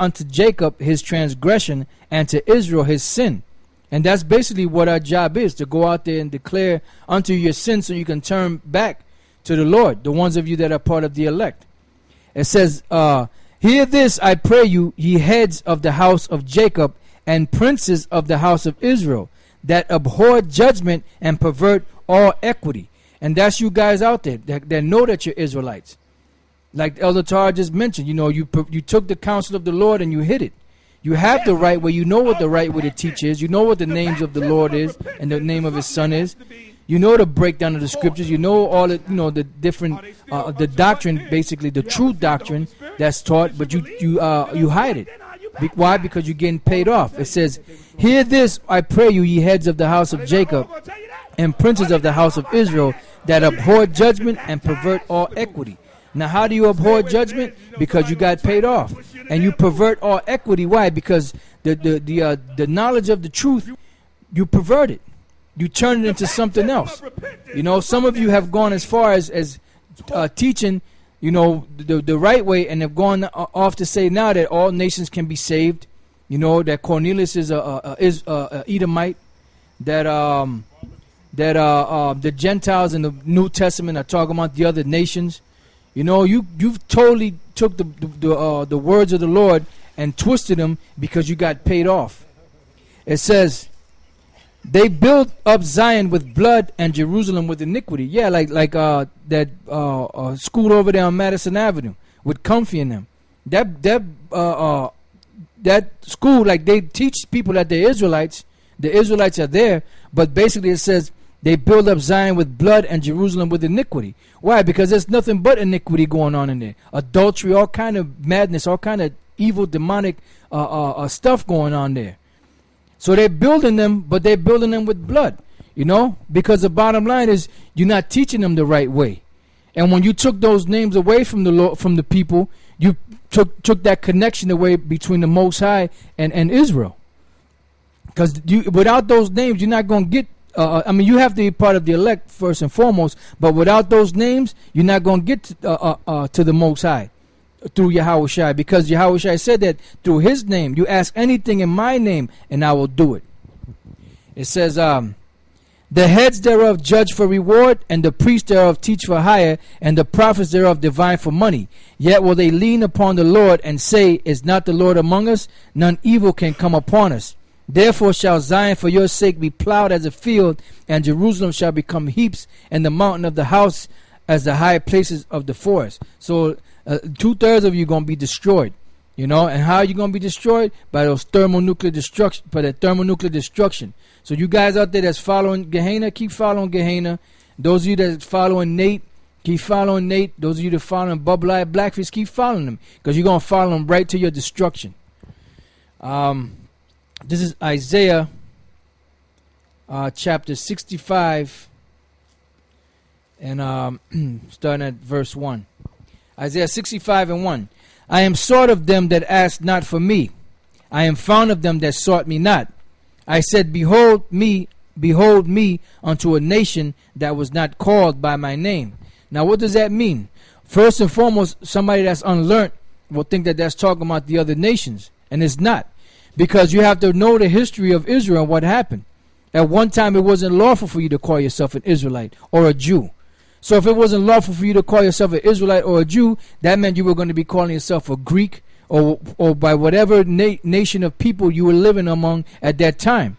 unto Jacob his transgression and to Israel his sin. And that's basically what our job is, to go out there and declare unto your sin so you can turn back to the Lord, the ones of you that are part of the elect. It says, hear this, I pray you, ye heads of the house of Jacob and princes of the house of Israel, that abhor judgment and pervert all equity. And that's you guys out there that know that you're Israelites. Like Elder Tar just mentioned, you know, you took the counsel of the Lord and you hit it. You have the right way. You know what the right way to teach is. You know what the names of the Lord is and the name of his son is. You know the breakdown of the scriptures. You know all the, you know, the different, the doctrine, basically the true doctrine that's taught, but you hide it. Why? Because you're getting paid off. It says, hear this, I pray you, ye heads of the house of Jacob and princes of the house of Israel, that abhor judgment and pervert all equity. Now, how do you abhor judgment? Because you got paid off. And you pervert all equity. Why? Because the knowledge of the truth, you pervert it. You turn it into something else. You know, some of you have gone as far as teaching, you know, the right way, and have gone off to say now that all nations can be saved. You know, that Cornelius is a Edomite, that the Gentiles in the New Testament are talking about the other nations. You know, you've totally took the words of the Lord and twisted them because you got paid off. It says, they built up Zion with blood and Jerusalem with iniquity. Yeah, like that school over there on Madison Avenue with Comfy in them. That school, like, they teach people that they're Israelites. The Israelites are there, but basically it says they build up Zion with blood and Jerusalem with iniquity. Why? Because there's nothing but iniquity going on in there. Adultery, all kind of madness, all kind of evil, demonic stuff going on there. So they're building them, but they're building them with blood, you know, because the bottom line is you're not teaching them the right way. And when you took those names away from the Lord, from the people, you took that connection away between the Most High and Israel. Because without those names, you're not going to get, I mean, you have to be part of the elect first and foremost, but without those names, you're not going to get to the Most High through Yahushua, because Yahushua said that through his name, you ask anything in my name, and I will do it. It says, the heads thereof judge for reward, and the priests thereof teach for hire, and the prophets thereof divine for money. Yet will they lean upon the Lord and say, is not the Lord among us? None evil can come upon us. Therefore shall Zion for your sake be plowed as a field, and Jerusalem shall become heaps, and the mountain of the house as the high places of the forest. So 2/3 of you are going to be destroyed. You know, and how are you going to be destroyed? By those thermonuclear destruction, by that thermonuclear destruction. So you guys out there that's following Gehenna, keep following Gehenna. Those of you that's following Nate, keep following Nate. Those of you that following Bubble Eye Blackfish, keep following them, because you're going to follow them right to your destruction. This is Isaiah chapter 65, and starting at verse 1. Isaiah 65 and 1. I am sought of them that asked not for me. I am found of them that sought me not. I said, behold me unto a nation that was not called by my name. Now, what does that mean? First and foremost, somebody that's unlearned will think that that's talking about the other nations, and it's not. Because you have to know the history of Israel and what happened. At one time, it wasn't lawful for you to call yourself an Israelite or a Jew. So if it wasn't lawful for you to call yourself an Israelite or a Jew, that meant you were going to be calling yourself a Greek or by whatever nation of people you were living among at that time.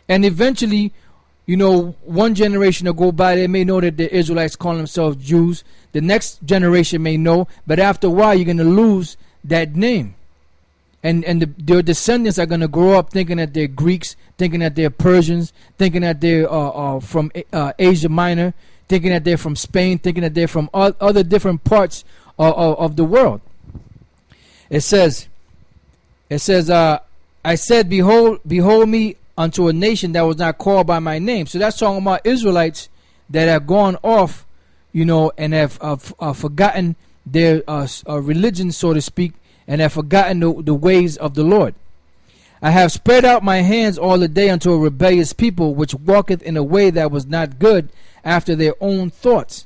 And eventually, you know, one generation will go by, they may know that the Israelites call themselves Jews. The next generation may know, but after a while, you're going to lose that name. And their descendants are going to grow up thinking that they're Greeks, thinking that they're Persians, thinking that they're from Asia Minor, thinking that they're from Spain, thinking that they're from other different parts of the world. It says, I said, behold me unto a nation that was not called by my name. So that's talking about Israelites that have gone off, you know, and have forgotten their religion, so to speak, and have forgotten the ways of the Lord. I have spread out my hands all the day unto a rebellious people, which walketh in a way that was not good, after their own thoughts.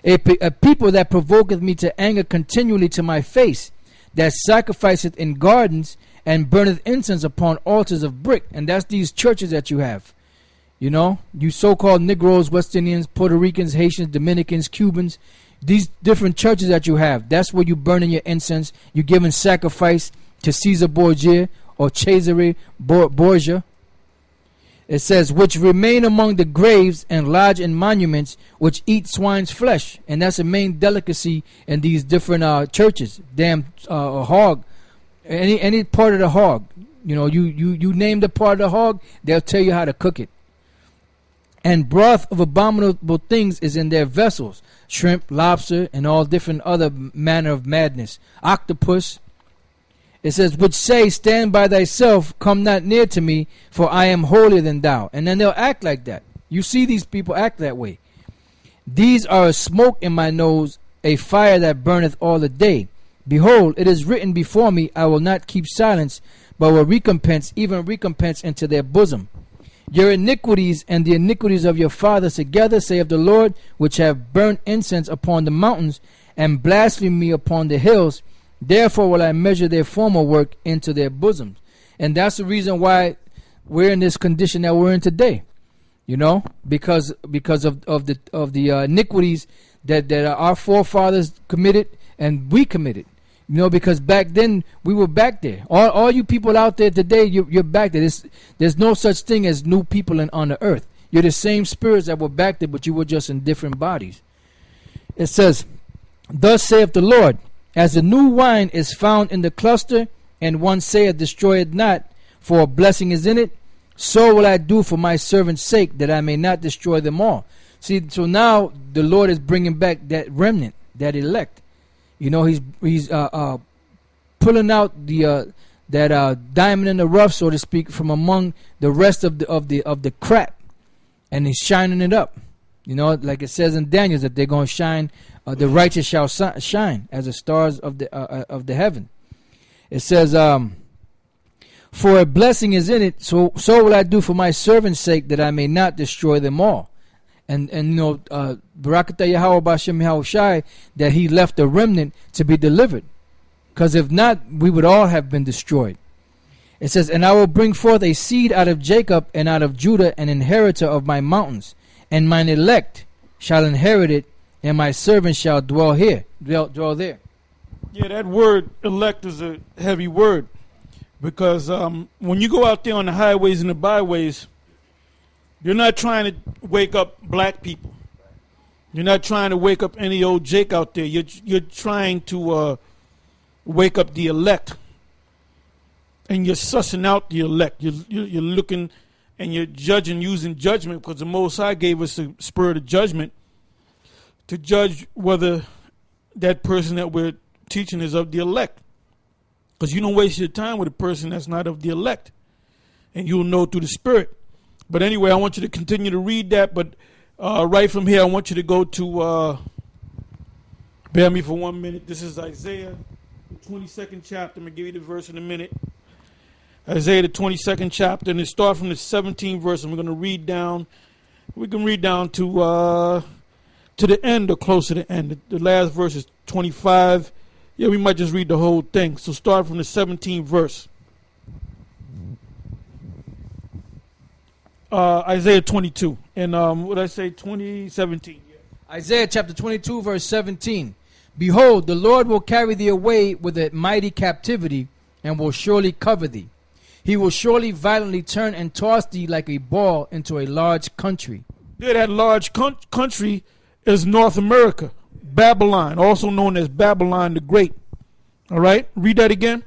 A people that provoketh me to anger continually to my face. that sacrificeth in gardens and burneth incense upon altars of brick. And that's these churches that you have. You know, you so-called Negroes, West Indians, Puerto Ricans, Haitians, Dominicans, Cubans, these different churches that you have, that's where you burning your incense. You're giving sacrifice to Caesar Borgia or Cesare Borgia. It says, which remain among the graves and lodge in monuments, which eat swine's flesh. And that's a main delicacy in these different churches. Damn hog, any part of the hog. You know, you name the part of the hog, they'll tell you how to cook it. And broth of abominable things is in their vessels, shrimp, lobster, and all different other manner of madness. Octopus. It says, which say, stand by thyself, come not near to me, for I am holier than thou. And then they'll act like that. You see these people act that way. These are a smoke in my nose, a fire that burneth all the day. Behold, it is written before me, I will not keep silence, but will recompense, even recompense into their bosom. Your iniquities and the iniquities of your fathers together, saith the Lord, which have burnt incense upon the mountains, and blasphemed me upon the hills. Therefore will I measure their former work into their bosoms. And that's the reason why we're in this condition that we're in today. You know, because of the iniquities that our forefathers committed and we committed. You know, because back then we were back there. All you people out there today, you're back there. There's no such thing as new people on the earth. You're the same spirits that were back there, but you were just in different bodies. It says, thus saith the Lord, as the new wine is found in the cluster, and one saith, destroy it not, for a blessing is in it, so will I do for my servant's sake, that I may not destroy them all. See, so now the Lord is bringing back that remnant, that elect. You know, he's pulling out that diamond in the rough, so to speak, from among the rest of the crap, and he's shining it up. You know, like it says in Daniel that they're going to shine. The righteous shall shine as the stars of the heaven. It says, for a blessing is in it, so will I do for my servant's sake, that I may not destroy them all. And you know, Barakatah Yahweh Bashem Yahushai, that he left a remnant to be delivered. Because if not, we would all have been destroyed. It says, and I will bring forth a seed out of Jacob and out of Judah, an inheritor of my mountains, and mine elect shall inherit it, and my servant shall dwell there. Yeah, that word elect is a heavy word, because when you go out there on the highways and the byways, you're not trying to wake up black people. You're not trying to wake up any old Jake out there. You're trying to wake up the elect, and you're sussing out the elect. You're looking and you're judging using judgment, because the Most High gave us the spirit of judgment to judge whether that person that we're teaching is of the elect. Because you don't waste your time with a person that's not of the elect, and you'll know through the spirit. But anyway, I want you to continue to read that, but right from here I want you to go to bear me for 1 minute. This is Isaiah, the 22nd chapter. I'm going to give you the verse in a minute. Isaiah, the 22nd chapter, and it starts from the 17th verse, and we're going to read down. We can read down to the end or close to the end. The last verse is 25. Yeah, we might just read the whole thing. So start from the 17th verse. Isaiah 22. And what did I say? 2017. Yeah. Isaiah chapter 22, verse 17. Behold, the Lord will carry thee away with a mighty captivity, and will surely cover thee. He will surely violently turn and toss thee like a ball into a large country. Yeah, that large country is North America, Babylon, also known as Babylon the Great. All right, read that again.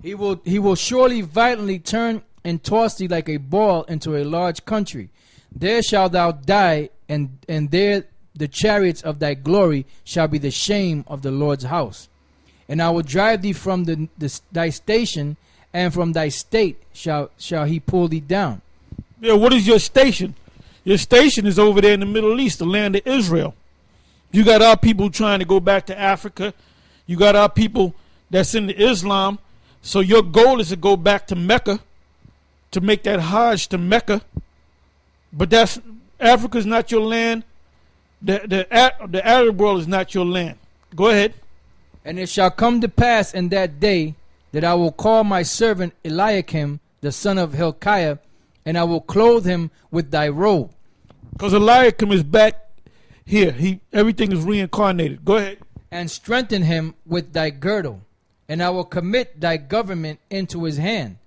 He will surely violently turn and toss thee like a ball into a large country. There shalt thou die, and there the chariots of thy glory shall be the shame of the Lord's house. And I will drive thee from thy station, and from thy state shall he pull thee down. Yeah, what is your station? Your station is over there in the Middle East, the land of Israel. You got our people trying to go back to Africa. You got our people that's into Islam. So your goal is to go back to Mecca, to make that Hajj to Mecca. But Africa's not your land. The Arab world is not your land. Go ahead. And it shall come to pass in that day that I will call my servant Eliakim, the son of Hilkiah, and I will clothe him with thy robe. Because Eliakim is back here. Everything is reincarnated. Go ahead. And strengthen him with thy girdle, and I will commit thy government into his hand.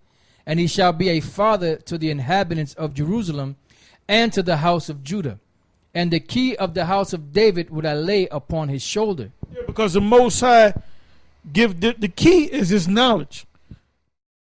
And he shall be a father to the inhabitants of Jerusalem and to the house of Judah. And the key of the house of David would I lay upon his shoulder. Yeah, because the Most High the key is his knowledge.